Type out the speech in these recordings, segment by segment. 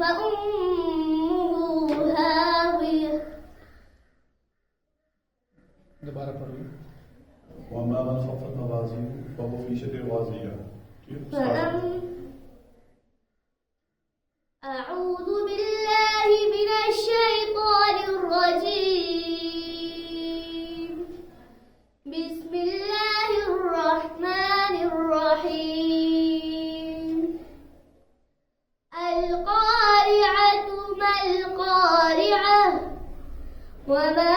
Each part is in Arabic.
فأمه هاوية. दोबारा पढ़िए. وأما من خفت موازينه فهو في عيشة راضية. أعوذ بالله من الشيطان الرجيم. بسم الله الرحمن الرحيم. القارعة ما القارعة وما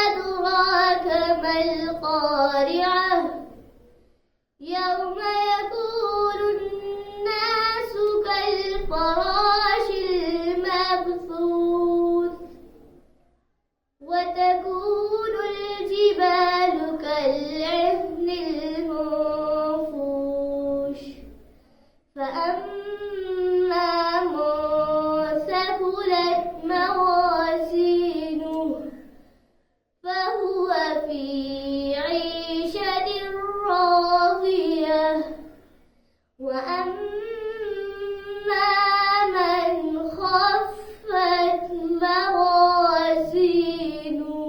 أدراك ما القارعة يوم يكون الناس كالفراش المبثوث وتكون الجبال كالعهن المنفوش فأما من ثقلت موازينه فهو في عيشة راضية وأما من خفت موازينه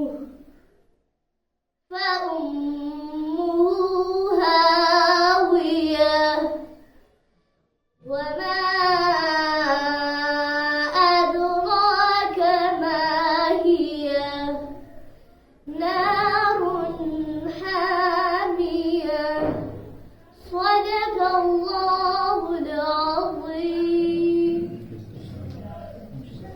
فأمه